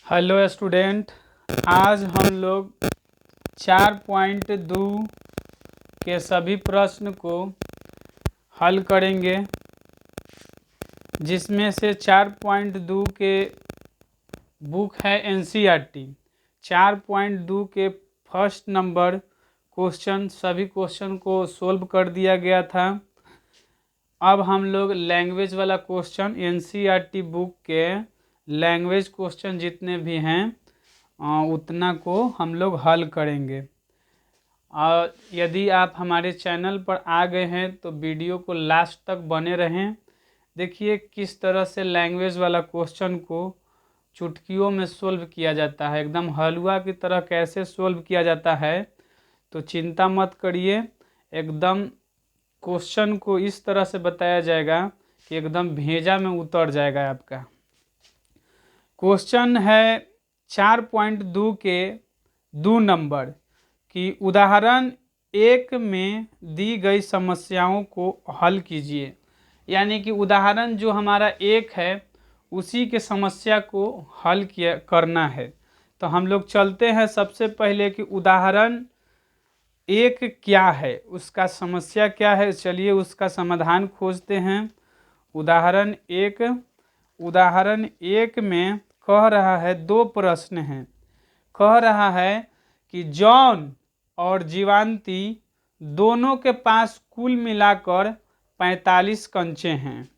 Hello student, आज हम लोग 4.2 के सभी प्रश्न को हल करेंगे, जिसमें से 4.2 के बुक है एनसीईआरटी। 4.2 के फर्स्ट नंबर क्वेश्चन सभी क्वेश्चन को सोल्व कर दिया गया था। अब हम लोग लैंग्वेज वाला क्वेश्चन एनसीईआरटी बुक के लैंग्वेज क्वेश्चन जितने भी हैं उतना को हम लोग हल करेंगे। और यदि आप हमारे चैनल पर आ गए हैं तो वीडियो को लास्ट तक बने रहें। देखिए किस तरह से लैंग्वेज वाला क्वेश्चन को चुटकियों में सोल्व किया जाता है, एकदम हलवा की तरह कैसे सोल्व किया जाता है। तो चिंता मत करिए, एकदम क्वेश्चन को इस तरह से बताया जाएगा कि एकदम भेजा में उतर जाएगा आपका। क्वेश्चन है 4.2 के 2 नंबर की उदाहरण 1 में दी गई समस्याओं को हल कीजिए। यानी कि उदाहरण जो हमारा 1 है उसी के समस्या को हल करना है। तो हम लोग चलते हैं सबसे पहले कि उदाहरण 1 क्या है, उसका समस्या क्या है। चलिए उसका समाधान खोजते हैं। उदाहरण 1 में कह रहा है, 2 प्रश्न हैं। कह रहा है कि जॉन और जीवांती दोनों के पास कुल मिलाकर 45 कंचे हैं।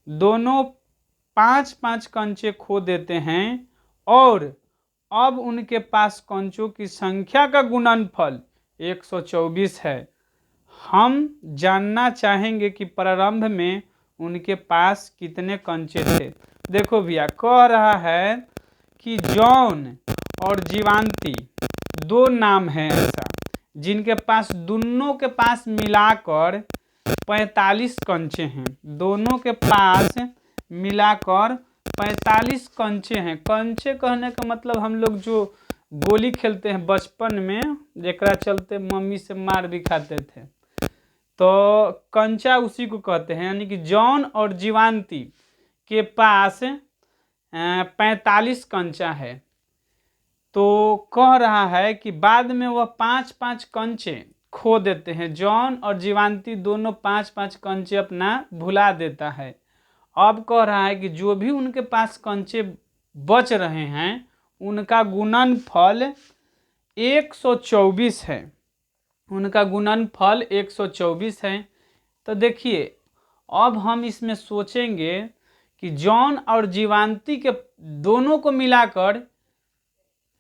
दोनों 5-5 कंचे खो देते हैं और अब उनके पास कंचों की संख्या का गुणनफल 124 है। हम जानना चाहेंगे कि प्रारंभ में उनके पास कितने कंचे थे। देखो भैया, कह रहा है कि जॉन और जीवांती 2 नाम हैं ऐसा जिनके पास दोनों के पास मिलाकर 45 कंचे हैं। दोनों के पास मिलाकर 45 कंचे हैं। कंचे कहने का मतलब हम लोग जो गोली खेलते हैं बचपन में, जेकरा चलते मम्मी से मार भी खाते थे, तो कंचा उसी को कहते हैं। यानी कि जॉन और जीवांती के पास 45 कंचा है। तो कह रहा है कि बाद में वह 5-5 कंचे खो देते हैं। जॉन और जीवांती दोनों 5-5 कंचे अपना भुला देता है। अब कह रहा है कि जो भी उनके पास कंचे बच रहे हैं उनका गुणनफल 124 है। उनका गुणनफल 124 है। तो देखिए अब हम इसमें सोचेंगे कि जॉन और जीवांती के दोनों को मिलाकर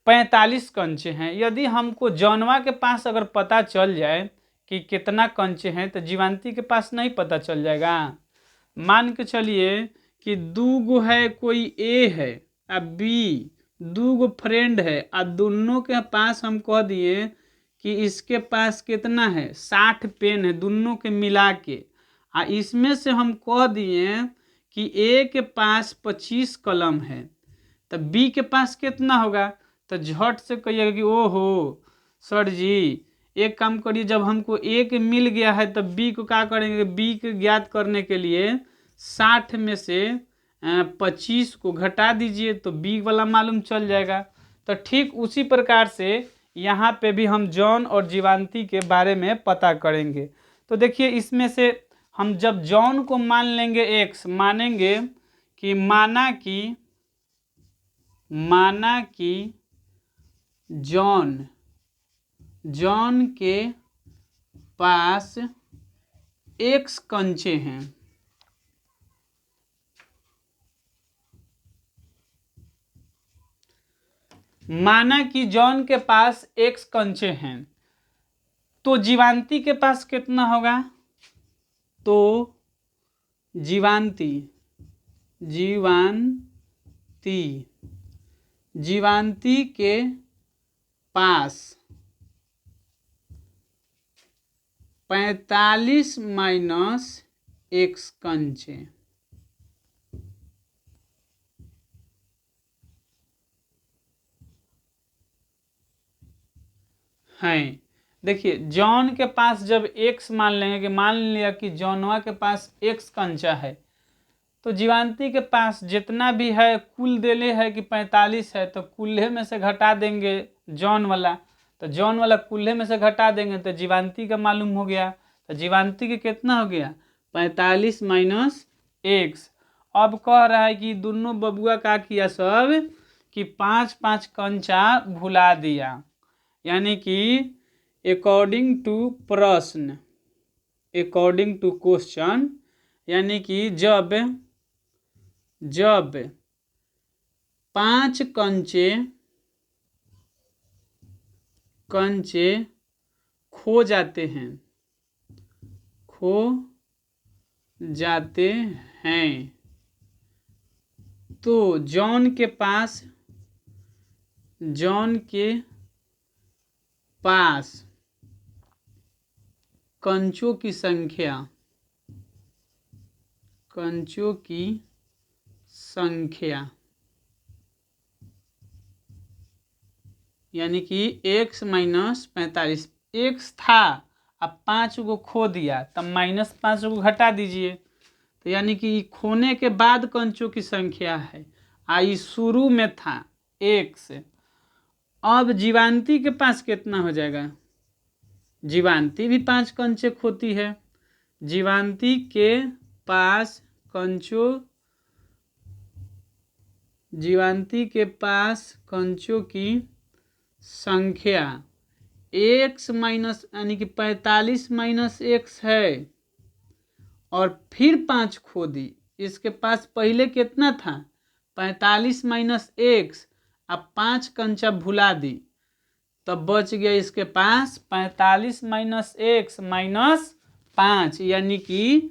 45 कंचे हैं। यदि हमको जॉनवा के पास अगर पता चल जाए कि कितना कंचे हैं तो जीवांती के पास नहीं पता चल जाएगा। मान के चलिए कि 2 गो है, कोई ए है अब बी, 2 गो फ्रेंड है और दोनों के पास हम कह दिए कि इसके पास कितना है 60 पेन है दोनों के मिला के। इसमें से हम कह दिए कि ए के पास 25 कलम है, तो बी के पास कितना होगा। तो झट से कहिएगा कि ओहो सर जी, एक काम करिए, जब हमको ए के मिल गया है तब बी को क्या करेंगे। बी के ज्ञात करने के लिए 60 में से 25 को घटा दीजिए तो बी वाला मालूम चल जाएगा। तो ठीक उसी प्रकार से यहाँ पे भी हम जॉन और जीवांती के बारे में पता करेंगे। तो देखिए इसमें से हम जब जॉन को मान लेंगे x, मानेंगे कि माना कि जॉन के पास x कंचे हैं। माना कि जॉन के पास x कंचे हैं तो जीवांती के पास कितना होगा। तो जीवांती के पास 45 माइनस x कंचे हैं। देखिए जॉन के पास जब x मान लेंगे कि मान लिया कि जॉनवा के पास x कंचा है, तो जीवांती के पास जितना भी है कुल देले है कि 45 है, तो कुल्हे में से घटा देंगे जॉन वाला, तो जॉन वाला कुल्हे में से घटा देंगे तो जीवांती का मालूम हो गया। तो जीवांती के कितना हो गया 45 माइनस एक्स। अब कह रहा है कि दोनों बबुआ का किया सब कि 5-5 कंचा भुला दिया, यानी कि अकॉर्डिंग टू प्रश्न, अकॉर्डिंग टू क्वेश्चन, यानी कि जब 5 कंचे खो जाते हैं तो जॉन के पास कंचों की संख्या यानी कि x माइनस 45, x था अब 5 को खो दिया तब -5 को घटा दीजिए, तो यानी कि खोने के बाद कंचों की संख्या है, आई शुरू में था x। अब जीवांती के पास कितना हो जाएगा, जीवांती भी 5 कंचे खोती है, जीवांती के पास कंचों की संख्या x माइनस यानी कि 45 माइनस x है और फिर 5 खो दी। इसके पास पहले कितना था 45 माइनस x, अब 5 कंचा भुला दी तब बच गया इसके पास 45 माइनस x माइनस 5, यानी कि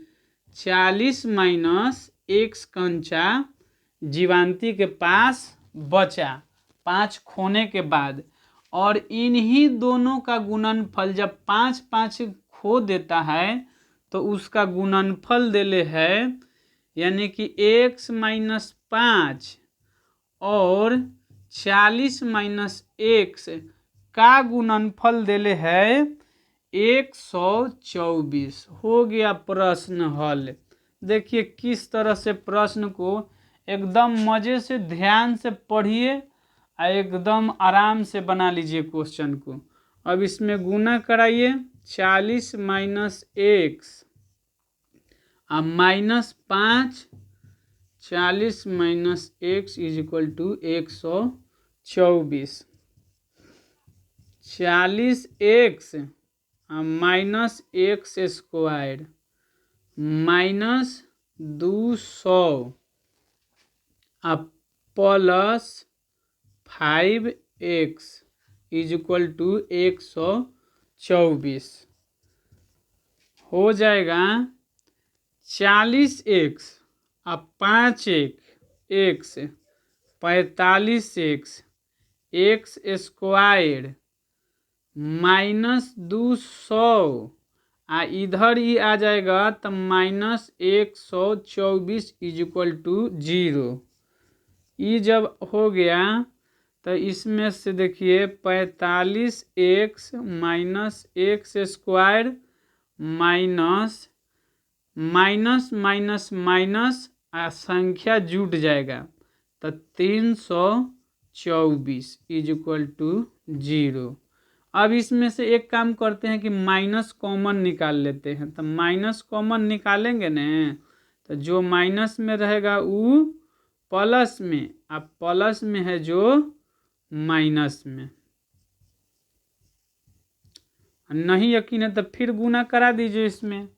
40 माइनस x कंचा जीवांती के पास बचा 5 खोने के बाद। और इन्हीं दोनों का गुणनफल जब 5-5 खो देता है तो उसका गुणनफल देले है, यानी कि x माइनस 5 और 40 माइनस x का गुणनफल देले है 124। हो गया प्रश्न हल। देखिए किस तरह से प्रश्न को एकदम मजे से ध्यान से पढ़िए, एकदम आराम से बना लीजिए क्वेश्चन को। अब इसमें गुना कराइए 40 माइनस x अब -5, 40 minus x is equal to 124, 40x minus x square minus 200 अब plus 5x is equal to 124 हो जाएगा। 40x अब 5x 45x x square minus 200 इधर ही आ जाएगा तो माइनस 124 इज इक्वल टू 0। ये जब हो गया तो इसमें से देखिए 45x minus x square minus minus minus minus संख्या जुट जाएगा तो 324 इज इक्वल टू 0। अब इसमें से एक काम करते हैं कि माइनस कॉमन निकाल लेते हैं, तो माइनस कॉमन निकालेंगे न तो जो माइनस में रहेगा वो प्लस में, अब प्लस में है जो माइनस में। नहीं यकीन है तो फिर गुना करा दीजिए इसमें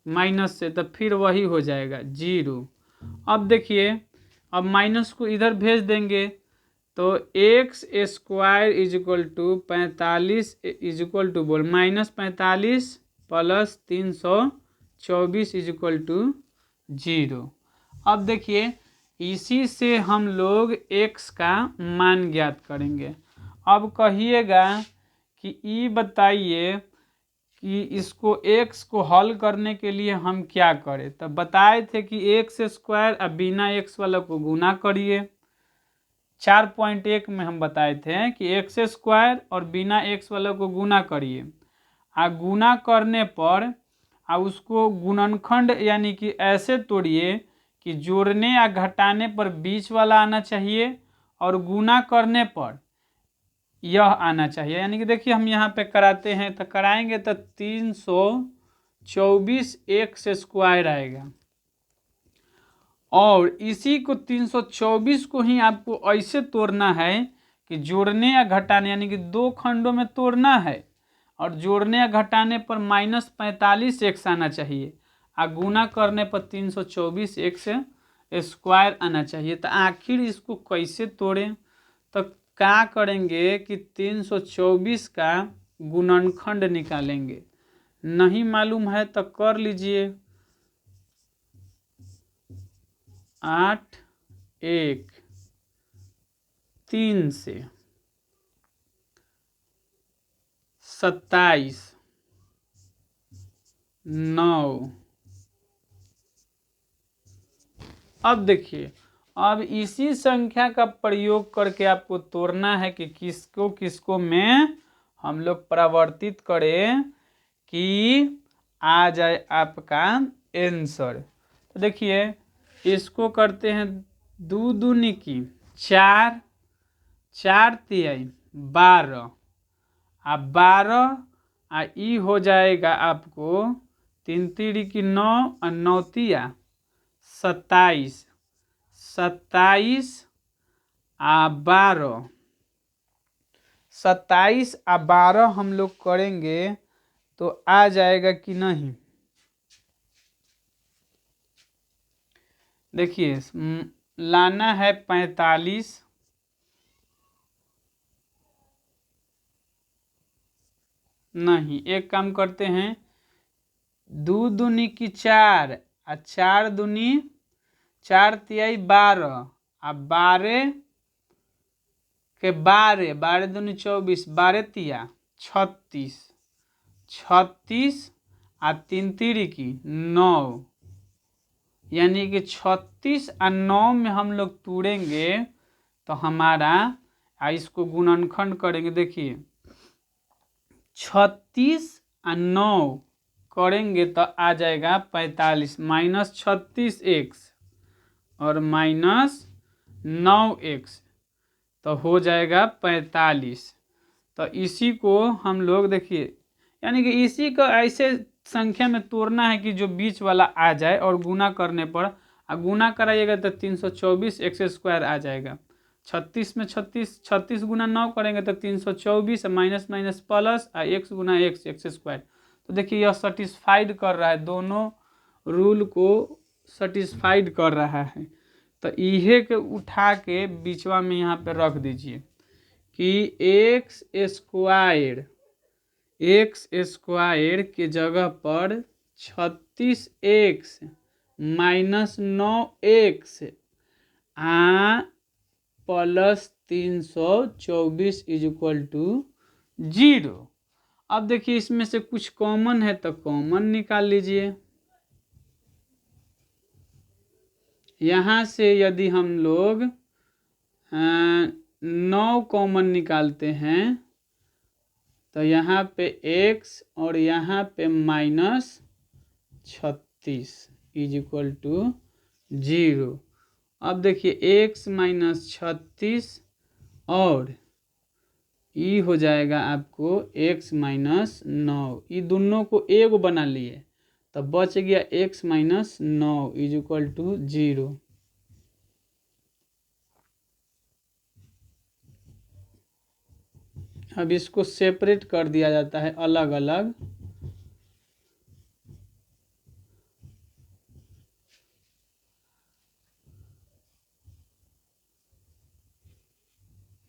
माइनस से, तो फिर वही हो जाएगा 0। अब देखिए अब माइनस को इधर भेज देंगे तो x square is equal to 45 is equal to बोल -45 प्लस 324 इज इक्वल टू 0। अब देखिए इसी से हम लोग x का मान ज्ञात करेंगे। अब कहिएगा कि ये बताइए कि इसको x को हल करने के लिए हम क्या करें। तो बताए थे कि x स्क्वायर अब बिना x वाला को गुना करिए। 4.1 में हम बताए थे कि x स्क्वायर और बिना x वाला को गुना करिए, गुना करने पर उसको गुणनखंड यानी कि ऐसे तोड़िए कि जोड़ने या घटाने पर बीच वाला आना चाहिए और गुना करने पर यह आना चाहिए। यानी कि देखिए हम यहाँ पे कराते हैं तो कराएंगे तो 324 एक्स स्क्वायर आएगा और इसी को 324 को ही आपको ऐसे तोड़ना है कि जोड़ने या घटाने यानी कि दो खंडों में तोड़ना है और जोड़ने या घटाने पर -45 एक्स आना चाहिए और गुना करने पर 324 एक्स स्क्वायर आना चाहिए। तो आखिर इसको कैसे तोड़ें? तो क्या करेंगे कि 324 का गुणनखंड निकालेंगे। नहीं मालूम है तो कर लीजिए। 8 1 3 से 27 9। अब देखिए अब इसी संख्या का प्रयोग करके आपको तोड़ना है कि किसको किसको में हम लोग परिवर्तित करें कि आ जाए आपका आंसर। तो देखिए इसको करते हैं 2 दूनी की 4 4 तिहाई 12 आ 12 आ ई हो जाएगा आपको 3 तिरी की 9 और 9 तिया 27 27 आ 12 27 आ 12 हम लोग करेंगे तो आ जाएगा कि नहीं। देखिए लाना है 45 नहीं, एक काम करते हैं 2 दूनी की 4 आ 4 दूनी 4 तिहाई 12 आ 12 के 12 12 दूनी 24 12 तिया 36 36 आ 3 तिरी की 9 यानी कि 36 और 9 में हम लोग तोड़ेंगे तो हमारा इसको गुणनखंड करेंगे। देखिए 36 और 9 करेंगे तो आ जाएगा 45 -36 एक्स और -9 एक्स तो हो जाएगा 45। तो इसी को हम लोग देखिए यानी कि इसी को ऐसे संख्या में तोड़ना है कि जो बीच वाला आ जाए और गुना करने पर गुना कराइएगा तो 324 एक्स स्क्वायर आ जाएगा। 36 में 36 गुना 9 करेंगे तो 324 माइनस माइनस प्लस एक्स गुना एक्स एक्स स्क्वायर। तो देखिए यह सेटिस्फाइड कर रहा है, दोनों रूल को सेटिस्फाइड कर रहा है। तो इहे के उठा के बीचवा में यहाँ पे रख दीजिए कि एक्स स्क्वायर के जगह पर 36 X minus 9 X plus 324 is equal to 0। अब देखिए इसमें से कुछ कॉमन है तो कॉमन निकाल लीजिए। यहाँ से यदि हम लोग 9 कॉमन निकालते हैं तो यहाँ पे x और यहाँ पे -36 इज इक्वल टू 0। अब देखिए x -36 और ई हो जाएगा आपको x -9, ये दोनों को एगो बना लिए तो बच गया x -9 इज इक्वल टू 0। अब इसको सेपरेट कर दिया जाता है अलग अलग।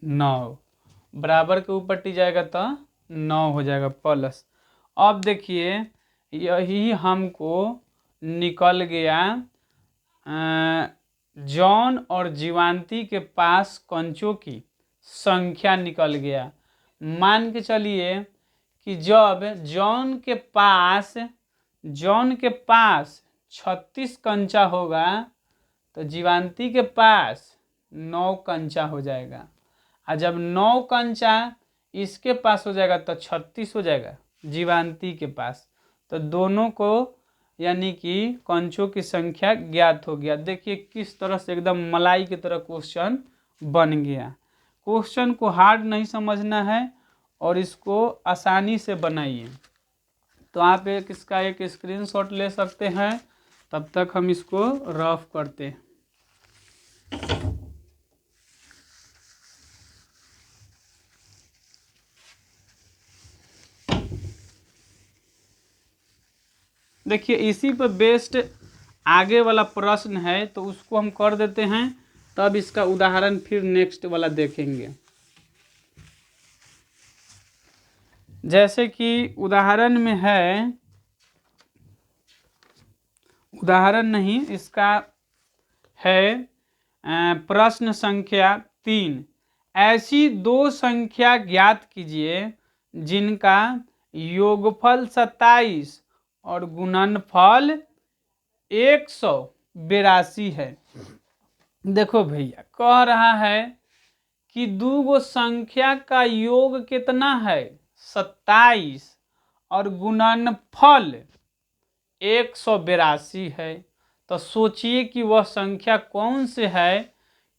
नौ बराबर के ऊपर टी जाएगा तो 9 हो जाएगा प्लस। अब देखिए यही हमको निकल गया जॉन और जीवांती के पास कंचों की संख्या निकल गया। मान के चलिए कि जब जॉन के पास 36 कंचा होगा तो जीवांती के पास 9 कंचा हो जाएगा और जब 9 कंचा इसके पास हो जाएगा तो 36 हो जाएगा जीवांती के पास। तो दोनों को यानी कि कंचों की संख्या ज्ञात हो गया। देखिए किस तरह से एकदम मलाई की तरह क्वेश्चन बन गया। क्वेश्चन को हार्ड नहीं समझना है और इसको आसानी से बनाइए। तो आप इसका एक स्क्रीनशॉट ले सकते हैं, तब तक हम इसको रफ करते हैं। देखिए इसी पर बेस्ड आगे वाला प्रश्न है, तो उसको हम कर देते हैं, तब इसका उदाहरण फिर नेक्स्ट वाला देखेंगे। जैसे कि उदाहरण में है, उदाहरण नहीं इसका है प्रश्न संख्या 3, ऐसी दो संख्या ज्ञात कीजिए जिनका योगफल 27 और गुणनफल 182 है। देखो भैया कह रहा है कि दो गो संख्या का योग कितना है 27 और गुणनफल 182 है। तो सोचिए कि वह संख्या कौन से है,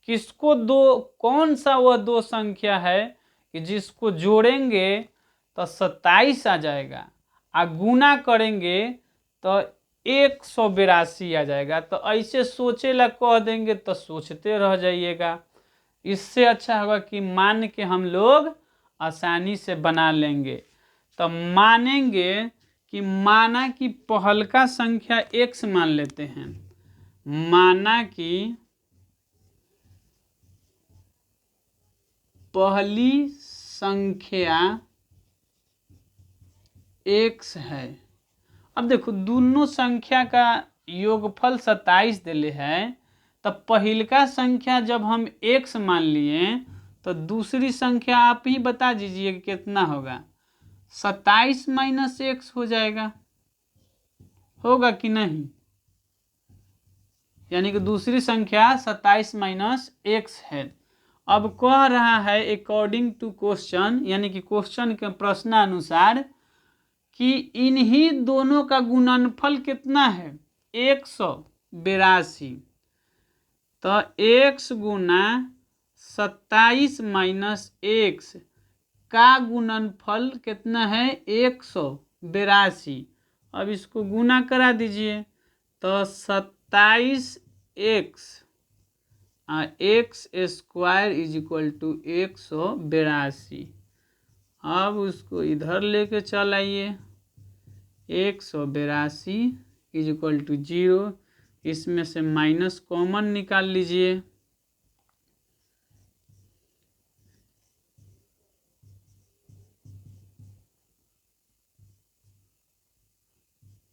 किसको दो, कौन सा वह दो संख्या है कि जिसको जोड़ेंगे तो 27 आ जाएगा और गुना करेंगे तो 182 आ जाएगा। तो ऐसे सोचेला कह देंगे तो सोचते रह जाइएगा। इससे अच्छा होगा कि मान के हम लोग आसानी से बना लेंगे। तो मानेंगे कि माना कि पहलका संख्या x मान लेते हैं, माना कि पहली संख्या x है। अब देखो दोनों संख्या का योगफल 27 दिले है, तब पहिलका संख्या जब हम x मान लिए तो दूसरी संख्या आप ही बता दीजिए कितना होगा। 27 माइनस x हो जाएगा, होगा कि नहीं? यानी कि दूसरी संख्या 27 माइनस x है। अब कह रहा है अकॉर्डिंग टू क्वेश्चन, यानी कि क्वेश्चन के प्रश्नानुसार कि इन्हीं दोनों का गुणनफल कितना है 182। तो x गुना 27 माइनस x का गुणनफल कितना है 182। अब इसको गुना करा दीजिए तो 27x x² is equal to 182। अब उसको इधर लेके चल आइए, 182 इज इक्वल टू 0, इसमें से माइनस कॉमन निकाल लीजिए।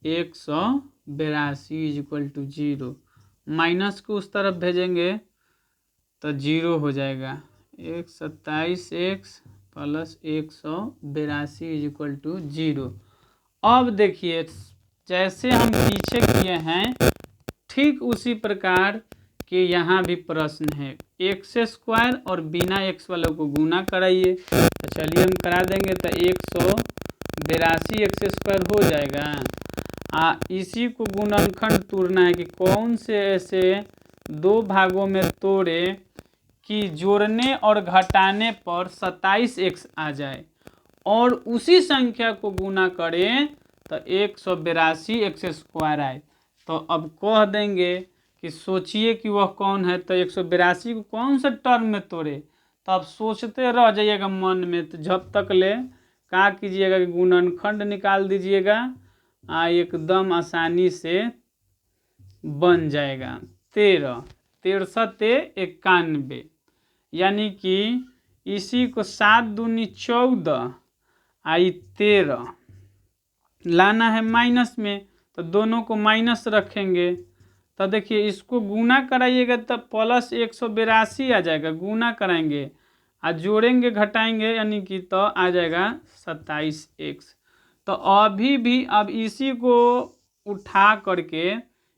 एक 182 इज इक्वल टू 0, माइनस को उस तरफ भेजेंगे तो 0 हो जाएगा। 127x plus 182 is equal to 0। अब देखिए जैसे हम पीछे किए हैं ठीक उसी प्रकार के यहाँ भी प्रश्न है। x² और बिना x वालों को गुना कराइए, तो चलिए हम करा देंगे तो 182 x² हो जाएगा। इसी को गुणनखंड तोड़ना है कि कौन से ऐसे दो भागों में तोड़े कि जोड़ने और घटाने पर 27x आ जाए और उसी संख्या को गुना करें तो 182 x² आए। तो अब कह देंगे कि सोचिए कि वह कौन है। तो 182 को कौन से टर्म में तोड़े, तो आप सोचते रह जाइएगा मन में। तो जब तक ले क्या कीजिएगा कि गुणनखंड निकाल दीजिएगा, एकदम आसानी से बन जाएगा। 13 13 91, यानी कि इसी को 7 दूनी 14 आई 13 लाना है माइनस में, तो दोनों को माइनस रखेंगे। तो देखिए इसको गुना कराइएगा तो प्लस 182 आ जाएगा, गुना कराएंगे और जोड़ेंगे घटाएंगे यानी कि तो आ जाएगा 27x। तो अभी भी अब इसी को उठा करके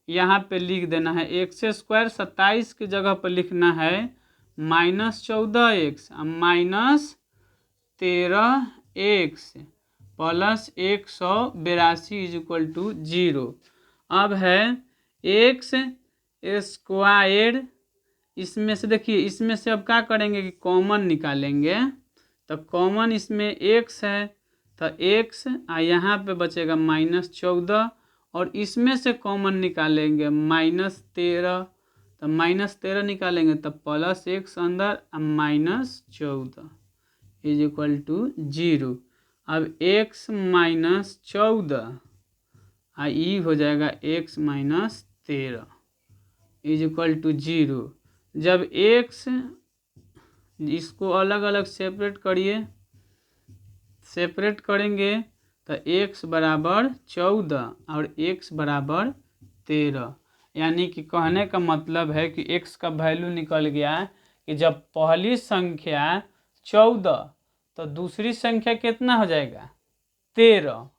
यहाँ पे लिख देना है। x² 27 की जगह पर लिखना है -14x minus 13x plus 182 is equal to 0। अब है एक्स स्क्वायर, इसमें से देखिए, इसमें से अब क्या करेंगे कि कॉमन निकालेंगे। तो कॉमन इसमें एक्स है, तो एक्स यहाँ पे बचेगा -14, और इसमें से कॉमन निकालेंगे -13, तो -13 निकालेंगे तो +x अंदर -14 इज इक्वल टू 0। अब x -14 ई हो जाएगा x -13 इज इक्वल टू 0। जब x, इसको अलग अलग सेपरेट करिए, सेपरेट करेंगे तो x बराबर 14 और x बराबर 13, यानी कि कहने का मतलब है कि x का वैल्यू निकल गया कि जब पहली संख्या 14 तो दूसरी संख्या कितना हो जाएगा 13।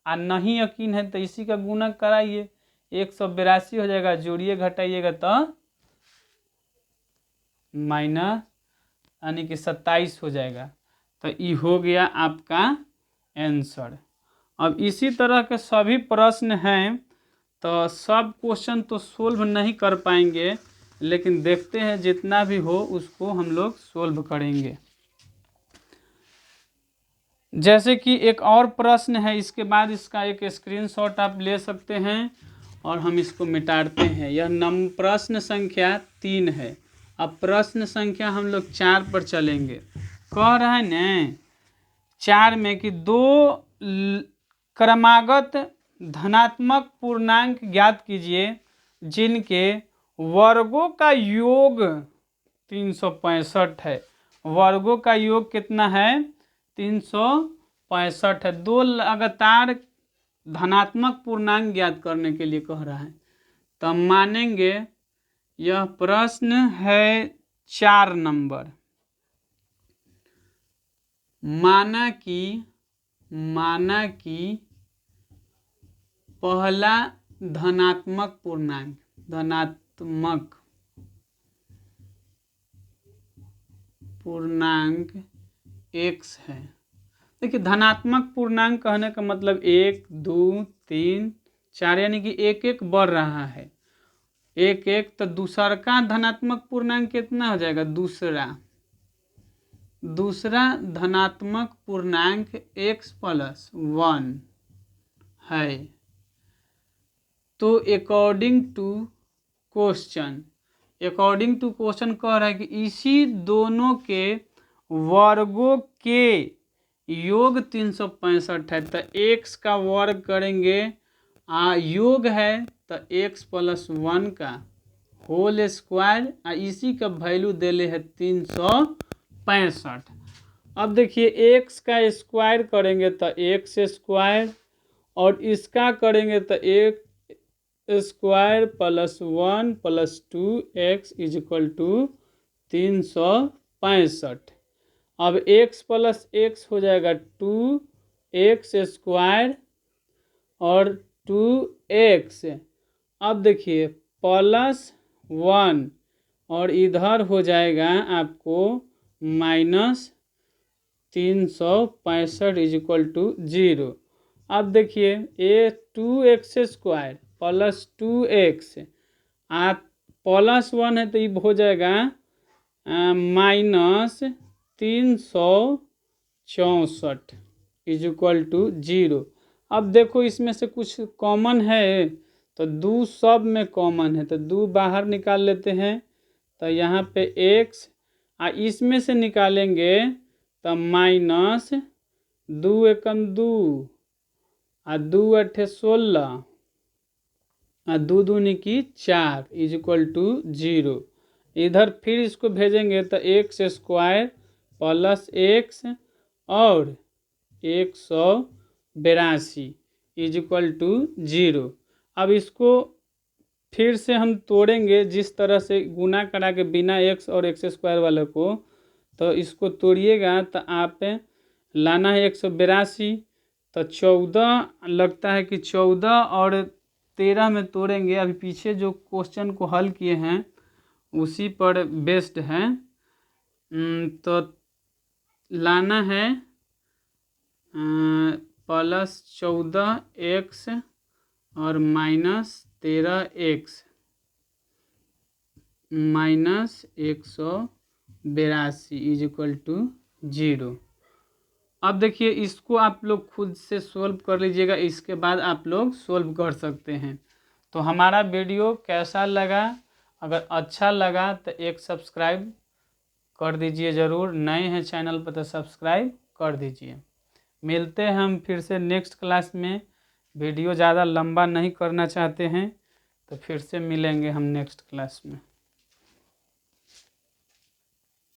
और नहीं यकीन है तो इसी का गुणा कराइए, 182 हो जाएगा, जोड़िए घटाइएगा तो माइनस यानी कि 27 हो जाएगा। तो ये हो गया आपका आंसर। अब इसी तरह के सभी प्रश्न हैं, तो सब क्वेश्चन तो सोल्व नहीं कर पाएंगे, लेकिन देखते हैं जितना भी हो उसको हम लोग सोल्व करेंगे। जैसे कि एक और प्रश्न है, इसके बाद इसका एक स्क्रीनशॉट आप ले सकते हैं और हम इसको मिटाते हैं। यह प्रश्न संख्या 3 है। अब प्रश्न संख्या हम लोग 4 पर चलेंगे। कह रहा है न 4 में कि दो क्रमागत धनात्मक पूर्णांक ज्ञात कीजिए जिनके वर्गों का योग 365 है। वर्गों का योग कितना है 365 है। दो लगातार धनात्मक पूर्णांक ज्ञात करने के लिए कह रहा है। तो हम मानेंगे यह प्रश्न है 4 नंबर। माना कि पहला धनात्मक पूर्णांक x है। देखिए धनात्मक पूर्णांक कहने का मतलब 1 2 3 4 यानी कि एक एक बढ़ रहा है, एक एक। तो दूसरा का धनात्मक पूर्णांक कितना हो जाएगा, दूसरा धनात्मक पूर्णांक x+1 है। तो अकॉर्डिंग टू क्वेश्चन कह रहा है कि इसी दोनों के वर्गों के योग 365 है। तो x का वर्ग करेंगे, योग है तो x+1 का होल स्क्वायर, इसी का वैल्यू देले है 365। अब देखिए x का स्क्वायर करेंगे तो x स्क्वायर, और इसका करेंगे तो x square +1 +2x is equal to 365। अब x+x हो जाएगा 2x स्क्वायर और 2x। अब देखिए +1 और इधर हो जाएगा आपको -365 इज इक्वल टू 0। अब देखिए ये 2x स्क्वायर +2x +1 है तो ये हो जाएगा -364 इज इक्वल टू 0। अब देखो इसमें से कुछ कॉमन है तो 2 सब में कॉमन है, तो 2 बाहर निकाल लेते हैं। तो यहाँ पे x इसमें से निकालेंगे तो -2 एकम 2 2 8 16 2 दूनी की 4 इज इक्वल टू 0। इधर फिर इसको भेजेंगे तो x स्क्वायर +x और 182 इज इक्वल टू 0। अब इसको फिर से हम तोड़ेंगे, जिस तरह से गुना करा के बिना x और x स्क्वायर वाले को, तो इसको तोड़िएगा तो आप लाना है 182। तो 14 लगता है कि 14 और 13 में तोड़ेंगे। अभी पीछे जो क्वेश्चन को हल किए हैं उसी पर बेस्ड है। तो लाना है +14x और -13x -182 = 0। अब देखिए इसको आप लोग खुद से सोल्व कर लीजिएगा, इसके बाद आप लोग सोल्व कर सकते हैं। तो हमारा वीडियो कैसा लगा? अगर अच्छा लगा तो एक सब्सक्राइब कर दीजिए ज़रूर, नए हैं चैनल पर तो सब्सक्राइब कर दीजिए। मिलते हैं हम फिर से नेक्स्ट क्लास में। वीडियो ज़्यादा लंबा नहीं करना चाहते हैं तो फिर से मिलेंगे हम नेक्स्ट क्लास में।